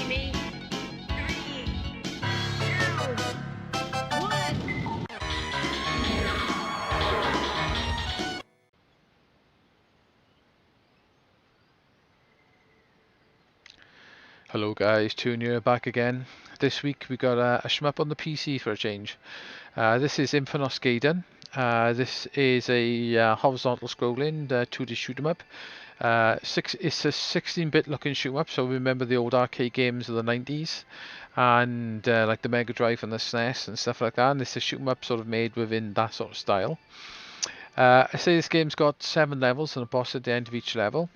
me. 3, 2, 1. Hello guys, Junior back again. This week we got a shmup on the PC for a change. This is Infinos Gaiden. This is a horizontal scrolling 2D shoot 'em up. It's a 16-bit looking shoot 'em up, so remember the old arcade games of the 90s and like the Mega Drive and the SNES and stuff like that. And it's a shoot 'em up sort of made within that sort of style. I say this game's got 7 levels and a boss at the end of each level.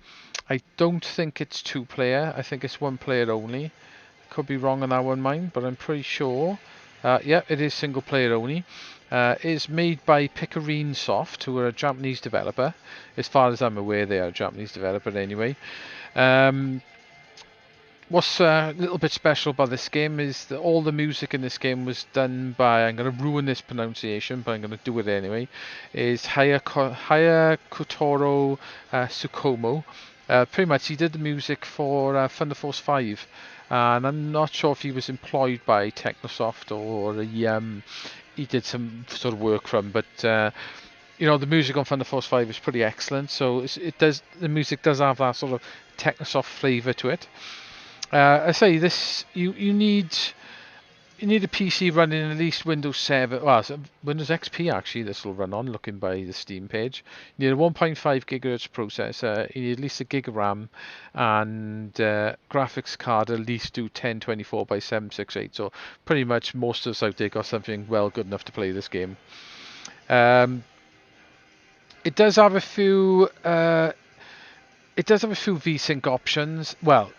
I don't think it's 2-player, I think it's 1-player only. Could be wrong on that one, mine, but I'm pretty sure. Yeah, it is single player only. It is made by Picarine Soft, who are a Japanese developer. As far as I'm aware, they are a Japanese developer anyway. What's a little bit special about this game is that all the music in this game was done by, I'm going to ruin this pronunciation, but I'm going to do it anyway, is Hyakutaro Tsukumo. Pretty much he did the music for Thunder Force 5, and I'm not sure if he was employed by Technosoft or he did some sort of work from, but you know, the music on Thunder Force 5 is pretty excellent, so the music does have that sort of Technosoft flavour to it. I say this, you need a PC running at least Windows 7, well, Windows XP actually. This will run on, looking by the Steam page. You need a 1.5 GHz processor. You need at least a gig of RAM, and graphics card at least do 1024 by 768. So pretty much most of us out there got something well good enough to play this game. It does have a few VSync options. Well,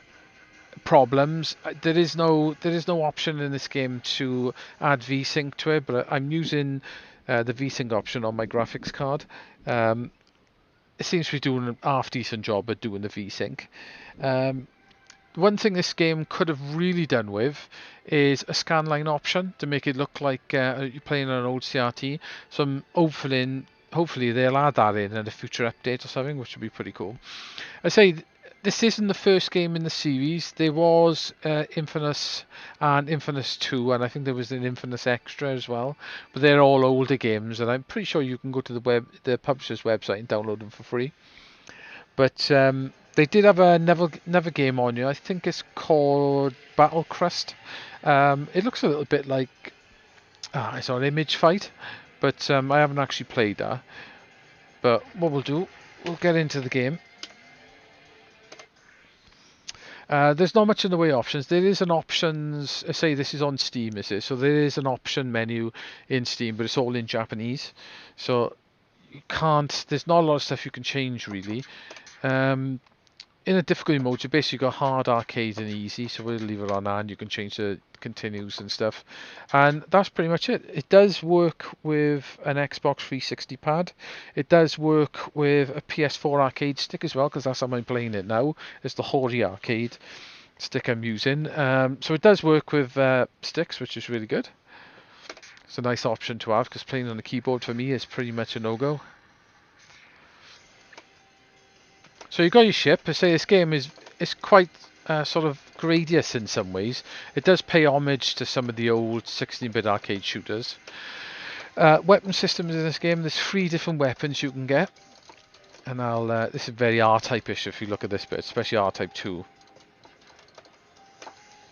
problems. There is no option in this game to add VSync to it, but I'm using the VSync option on my graphics card. It seems to be doing a half decent job at doing the VSync. One thing this game could have really done with is a scanline option to make it look like you're playing on an old CRT. So I'm hopefully they'll add that in a future update or something, which would be pretty cool. I say this isn't the first game in the series. There was Infinos and Infinos 2, and I think there was an Infinos Extra as well. But they're all older games, and I'm pretty sure you can go to the publisher's website and download them for free. But they did have another game on here. I think it's called Battle Crust. It looks a little bit like it's an image fight, but I haven't actually played that. But what we'll do, we'll get into the game. There's not much in the way of options. There is an options, say this is on Steam, is it? So there is an option menu in Steam, but it's all in Japanese. So you can't, there's not a lot of stuff you can change really. In a difficulty mode, you basically got hard, arcade and easy, so we'll leave it on that, and you can change the continues and stuff. And that's pretty much it. It does work with an Xbox 360 pad. It does work with a PS4 arcade stick as well, because that's how I'm playing it now. It's the Hori arcade stick I'm using. So it does work with sticks, which is really good. It's a nice option to have, because playing on the keyboard for me is pretty much a no-go. So you've got your ship. I say this game is quite sort of Gradius in some ways. It does pay homage to some of the old 16-bit arcade shooters. Weapon systems in this game, there's 3 different weapons you can get. And this is very R-type-ish if you look at this bit, especially R-Type 2.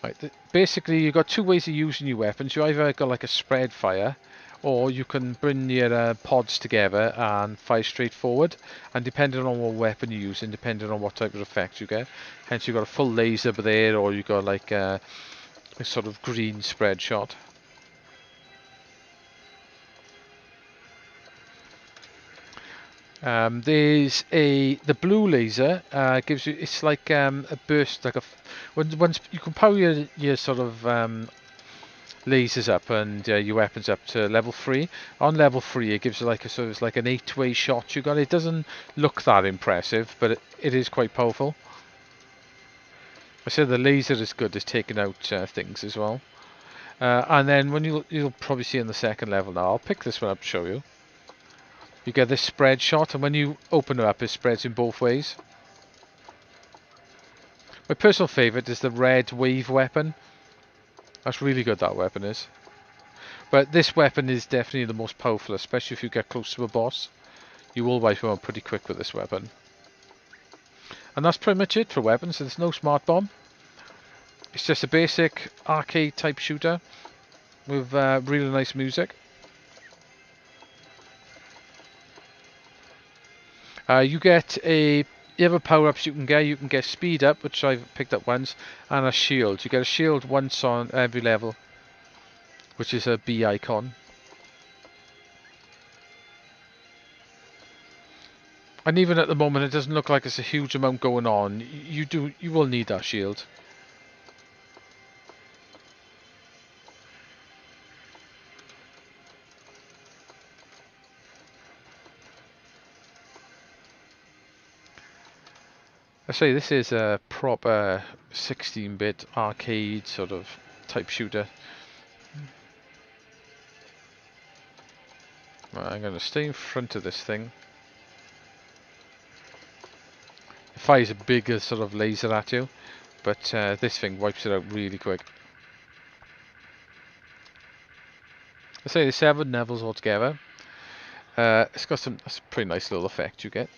Right, basically you've got 2 ways of using your weapons. You either got like a spread fire, or you can bring your pods together and fire straight forward, and depending on what weapon you're using, depending on what type of effect you get, hence you've got a full laser there, or you've got like a sort of green spread shot. There's the blue laser gives you, it's like a burst, like once you can power your sort of lasers up and your weapons up to level 3. On level 3 it gives you like a sort of like an 8-way shot you got. It doesn't look that impressive, but it is quite powerful. I said the laser is good at taking out things as well. And then when you'll probably see in the second level now, I'll pick this one up to show you. You get this spread shot, and when you open it up it spreads in both ways. My personal favourite is the red wave weapon. That's really good, that weapon is. But this weapon is definitely the most powerful, especially if you get close to a boss. You will wipe him out pretty quick with this weapon. And that's pretty much it for weapons. There's no smart bomb. It's just a basic arcade type shooter with really nice music. You have a power-ups you can get. You can get speed up, which I've picked up once, and a shield. You get a shield once on every level, which is a B icon. And even at the moment, it doesn't look like it's a huge amount going on. You will need that shield. I say this is a proper 16-bit arcade sort of type shooter. Right, I'm going to stay in front of this thing. It fires a bigger sort of laser at you, but this thing wipes it out really quick. I say there's 7 levels altogether. It's got that's a pretty nice little effect you get.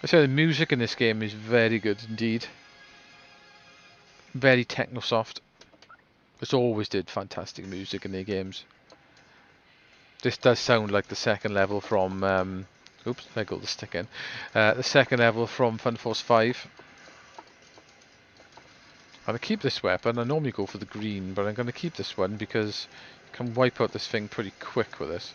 I say the music in this game is very good indeed. Very techno-soft. It's always did fantastic music in their games. This does sound like the second level from... oops, there got the stick in. The second level from Thunder Force 5. I'm going to keep this weapon. I normally go for the green, but I'm going to keep this one because you can wipe out this thing pretty quick with this.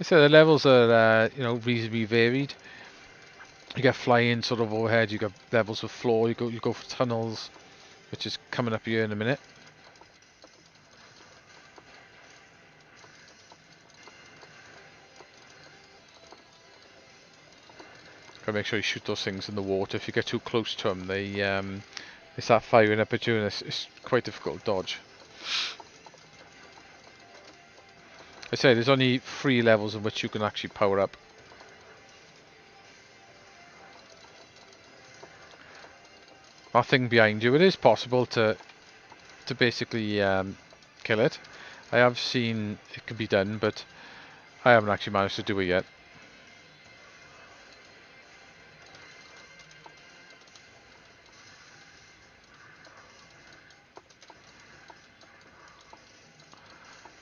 So the levels are, you know, reasonably varied. You get flying sort of overhead. You get levels of floor. You go for tunnels, which is coming up here in a minute. Gotta make sure you shoot those things in the water. If you get too close to them, they start firing up at you, and it's quite difficult to dodge. I say there's only 3 levels in which you can actually power up. That thing behind you, it is possible to basically kill it. I have seen it can be done, but I haven't actually managed to do it yet.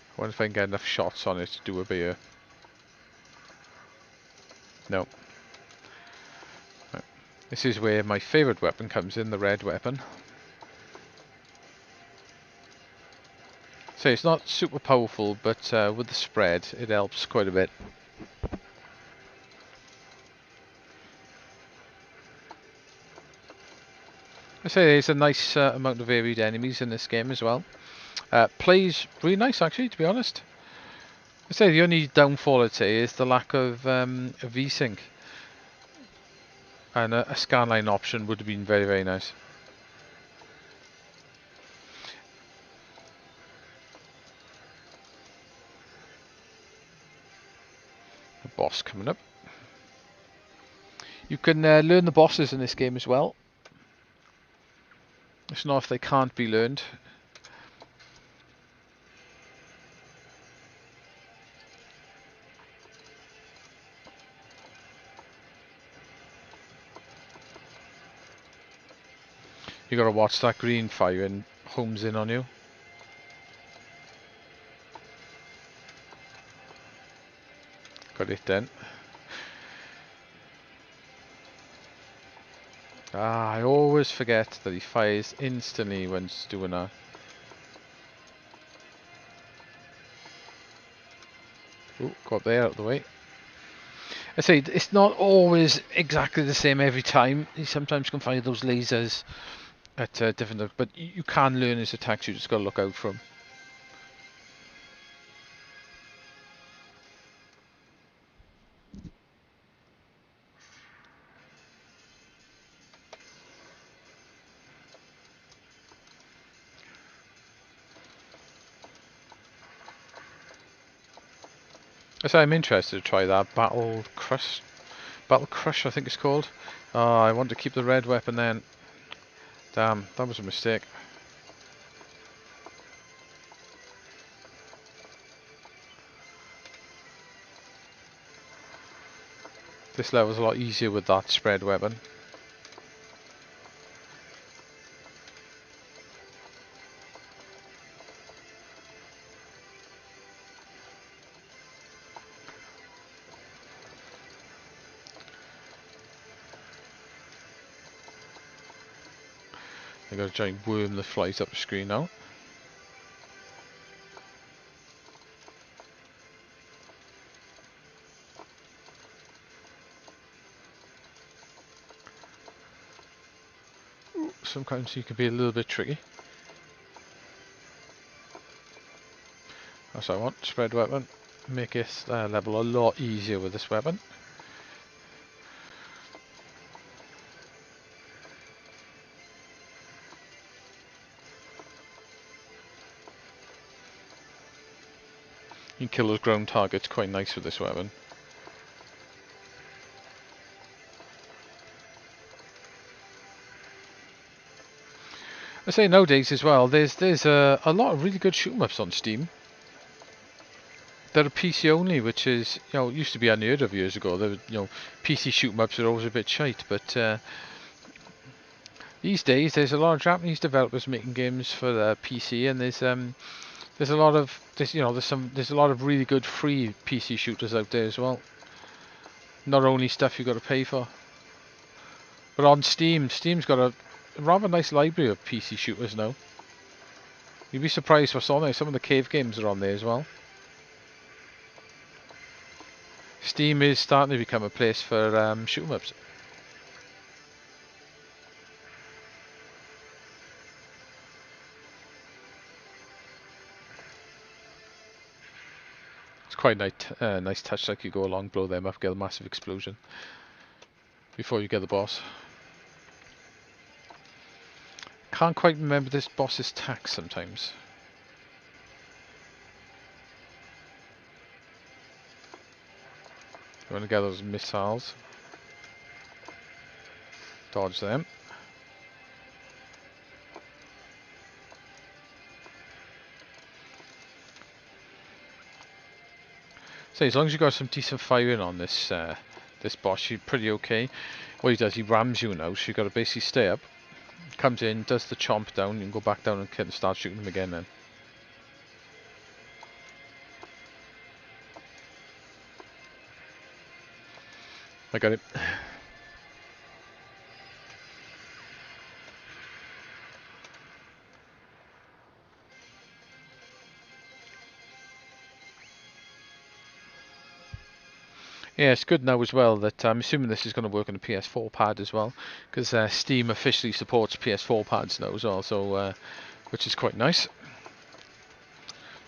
I wonder if I can get enough shots on it to do a beer. No. Right. This is where my favourite weapon comes in, the red weapon. So it's not super powerful, but with the spread it helps quite a bit. I say there's a nice amount of varied enemies in this game as well. Plays really nice actually, to be honest. I say the only downfall I'd say is the lack of a VSync, and a scanline option would have been very, very nice. The boss coming up. You can learn the bosses in this game as well. It's not if they can't be learned. You gotta watch that green fire and homes in on you. Got it then. Ah, I always forget that he fires instantly when it's doing that. Oh, got there out of the way. I say it's not always exactly the same every time. You sometimes can fire those lasers at different, but you can learn his attacks. You just got to look out for them. So I'm interested to try that Battle Crush, I think it's called. Oh, I want to keep the red weapon then. Damn, that was a mistake. This level's a lot easier with that spread weapon. I got a giant worm that flies up the screen now. Sometimes you can be a little bit tricky. That's what I want, spread weapon. Make this level a lot easier with this weapon. You can kill those ground targets quite nice with this weapon. I say nowadays as well, there's a lot of really good shoot 'em ups on Steam. They're PC only, which is, used to be unheard of years ago. There were, PC shoot 'em ups are always a bit shite, but these days there's a lot of Japanese developers making games for the PC, and there's a lot of there's a lot of really good free PC shooters out there as well. Not only stuff you got to pay for, but on Steam's got a rather nice library of PC shooters now. You'd be surprised what's on there. Some of the cave games are on there as well. Steam is starting to become a place for shoot 'em ups. It's quite nice touch, like you go along, blow them up, get a massive explosion before you get the boss. Can't quite remember this boss's tack sometimes. You want to get those missiles. Dodge them. So as long as you got some decent firing on this this boss, you're pretty okay. What he does, he rams you now, so you got to basically stay up. Comes in, does the chomp down, you can go back down and start shooting him again then. I got it. Yeah, it's good now as well that I'm assuming this is going to work on the Ps4 pad as well, because Steam officially supports Ps4 pads now as well, so which is quite nice.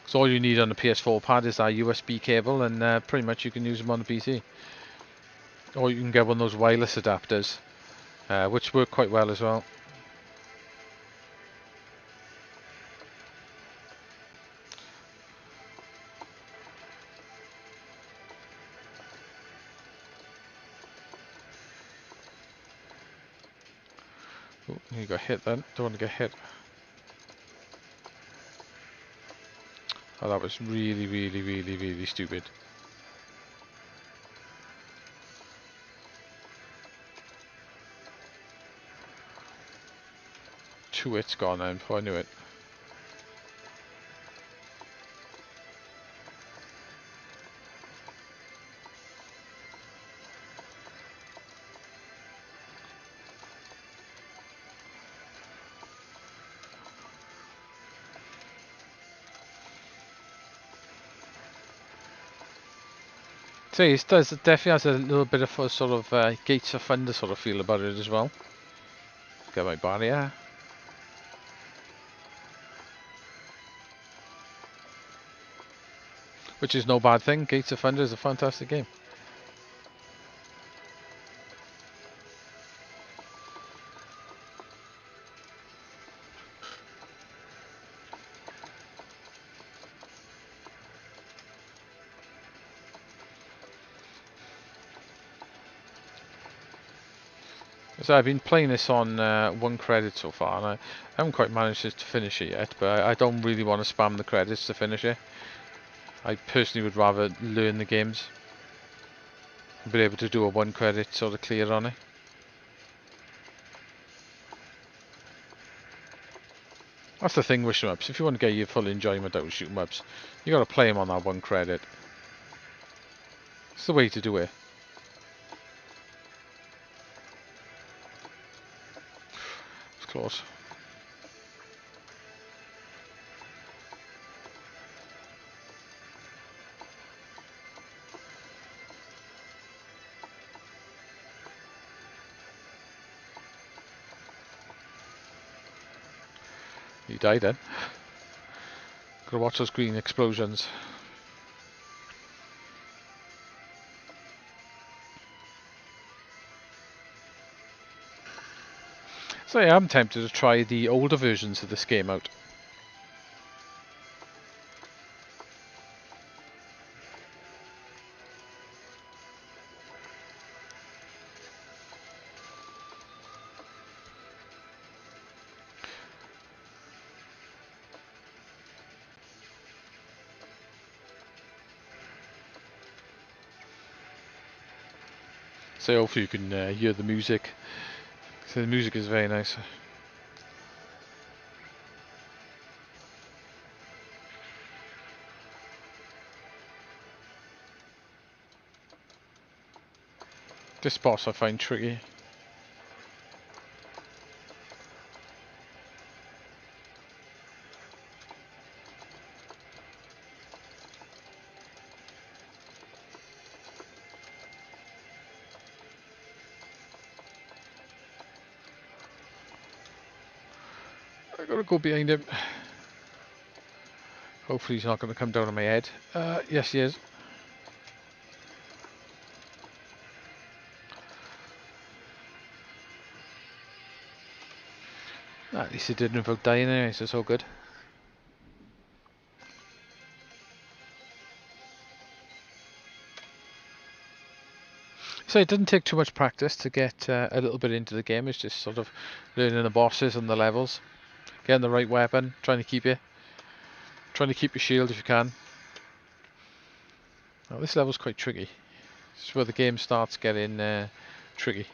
So all you need on the Ps4 pad is that USB cable, and pretty much you can use them on the PC. Or you can get one of those wireless adapters, which work quite well as well. Oh, you got hit then. Don't want to get hit. Oh, that was really, really, really, really stupid. Two hits gone now before I knew it. So it definitely has a little bit of a sort of Gates of Thunder sort of feel about it as well. Get my barrier. Which is no bad thing. Gates of Thunder is a fantastic game. So I've been playing this on 1 credit so far, and I haven't quite managed to finish it yet, but I don't really want to spam the credits to finish it. I personally would rather learn the games and be able to do a 1 credit sort of clear on it. That's the thing with shoot 'em ups. If you want to get your full enjoyment out of shoot 'em ups, you got to play them on that 1 credit. It's the way to do it. It's close. He died then. Gotta watch those green explosions. So yeah, I'm tempted to try the older versions of this game out. So hopefully you can hear the music. So the music is very nice. This boss I find tricky. I gotta go behind him. Hopefully he's not gonna come down on my head. Yes he is. At least he didn't without dying anyway, so it's all good. So it doesn't take too much practice to get a little bit into the game. It's just sort of learning the bosses and the levels, getting the right weapon, trying to keep your shield if you can. Now this level's quite tricky. This is where the game starts getting tricky.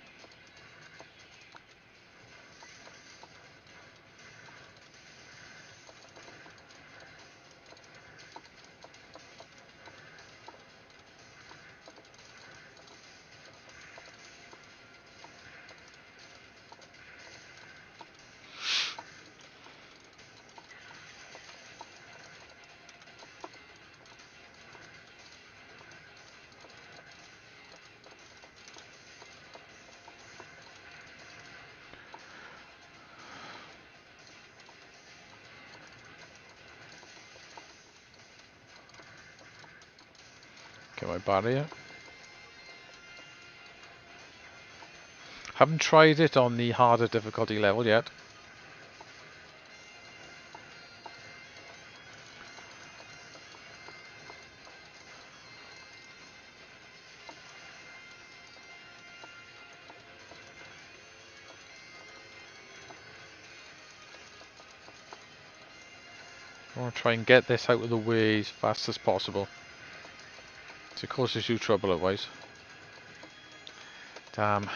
Get my barrier. Haven't tried it on the harder difficulty level yet. I want to try and get this out of the way as fast as possible. It causes you trouble otherwise. Damn.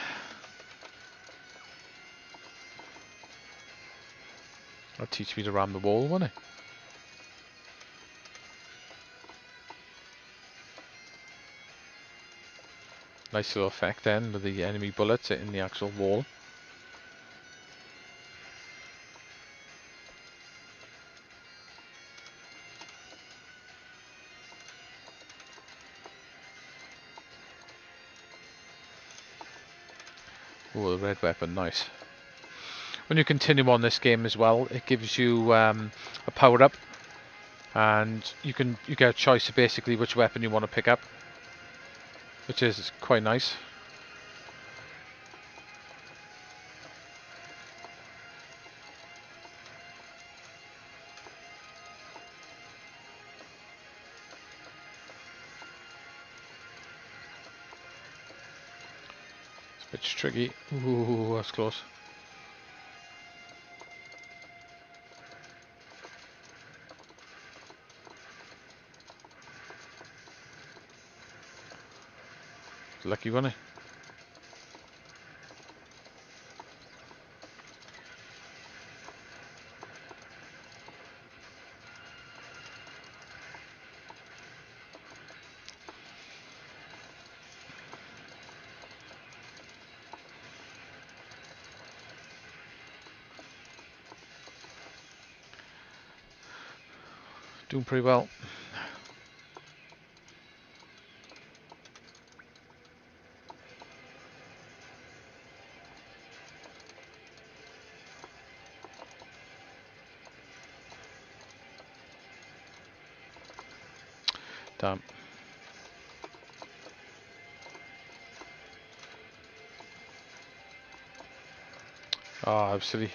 That'll teach me to ram the wall, won't it? Nice little effect then with the enemy bullets hitting the actual wall. Oh, the red weapon, nice. When you continue on this game as well, it gives you a power up, and you get a choice of basically which weapon you want to pick up, which is quite nice. Bit tricky. Ooh, that's close. Lucky, wasn't he? Doing pretty well. Damn. Ah, I'm silly.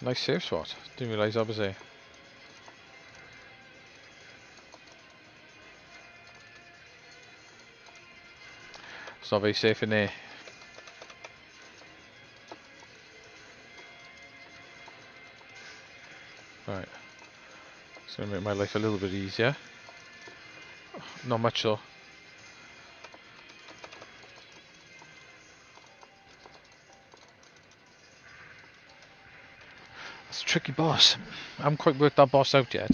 Nice safe spot. Didn't realise I was there. It's not very safe in there. Right. It's going to make my life a little bit easier. Not much though. It's a tricky boss. I haven't quite worked that boss out yet.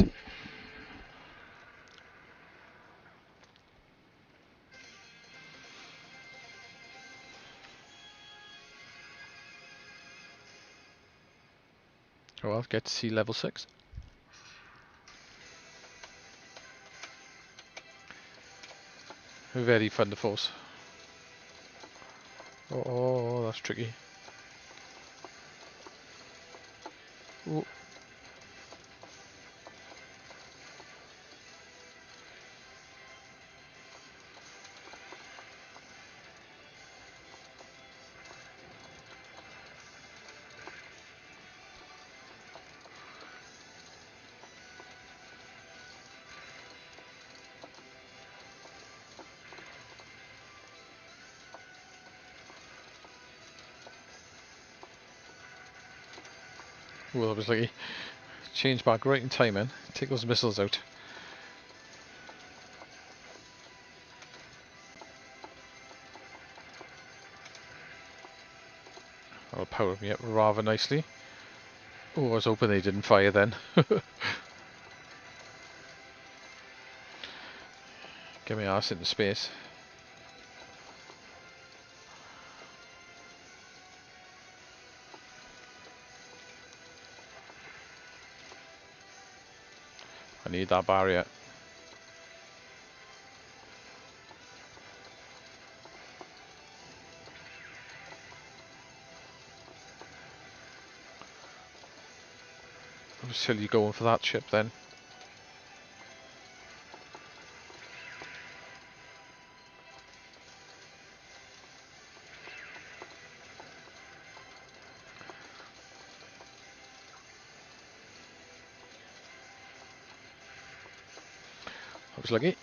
Oh well, get to see level 6. Very Thunder Force. Oh, that's tricky. Ooh. Ooh, that was lucky. Change back right in time, man. Take those missiles out. That'll power me up rather nicely. Oh, I was hoping they didn't fire then. Get my ass into space. I need that barrier. I'm silly going for that ship then. I was lucky.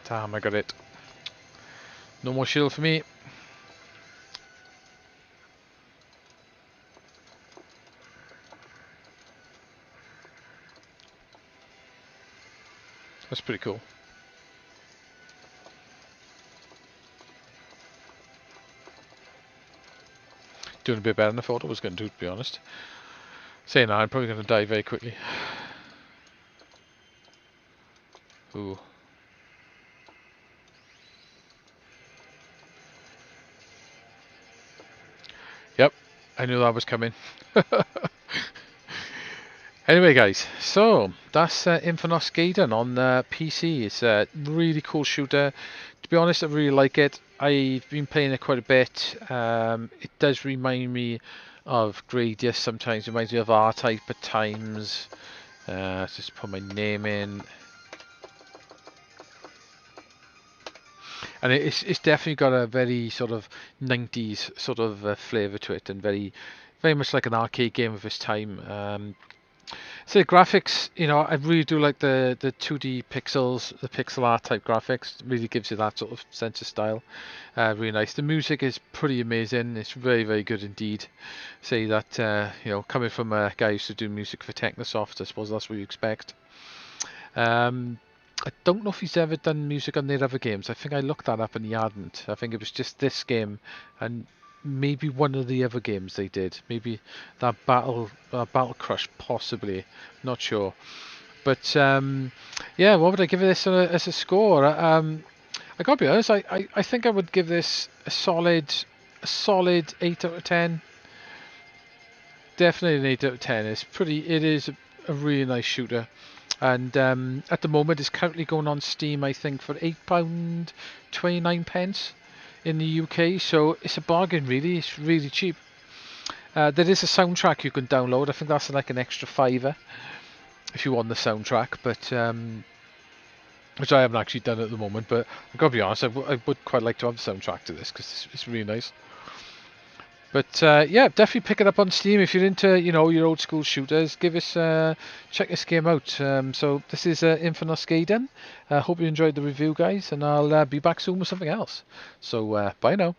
Damn, I got it. No more shield for me. That's pretty cool. Doing a bit better than I thought I was going to do, to be honest. Saying that, I'm probably going to die very quickly. Ooh. Yep, I knew that was coming. Anyway guys, so that's Infinos Gaiden on PC. It's a really cool shooter. To be honest, I really like it. I've been playing it quite a bit. It does remind me of Gradius sometimes. It reminds me of R-Type at times. Let's just put my name in. and it's definitely got a very sort of 90s sort of flavour to it, and very much like an arcade game of its time. So the graphics, I really do like the 2D pixels, the pixel art type graphics. It really gives you that sort of sense of style. Really nice. The music is pretty amazing. It's very, very good indeed. Say that, coming from a guy who used to do music for Technosoft, I suppose that's what you expect. I don't know if he's ever done music on their other games. I think I looked that up and he hadn't. I think it was just this game and maybe one of the other games they did. Maybe that Battle Crush, possibly. Not sure. But yeah, what would I give this as a score? I gotta be honest. I think I would give this a solid 8 out of 10. Definitely an 8 out of 10. It is a really nice shooter. And at the moment, it's currently going on Steam, I think, for £8.29 in the UK. So it's a bargain, really. It's really cheap. There is a soundtrack you can download. I think that's like an extra £5 if you want the soundtrack, but which I haven't actually done at the moment. But I've got to be honest, I would quite like to have the soundtrack to this because it's really nice. But yeah, definitely pick it up on Steam if you're into, your old school shooters. Check this game out. So this is Infinos Gaiden. Hope you enjoyed the review, guys, and I'll be back soon with something else. So bye now.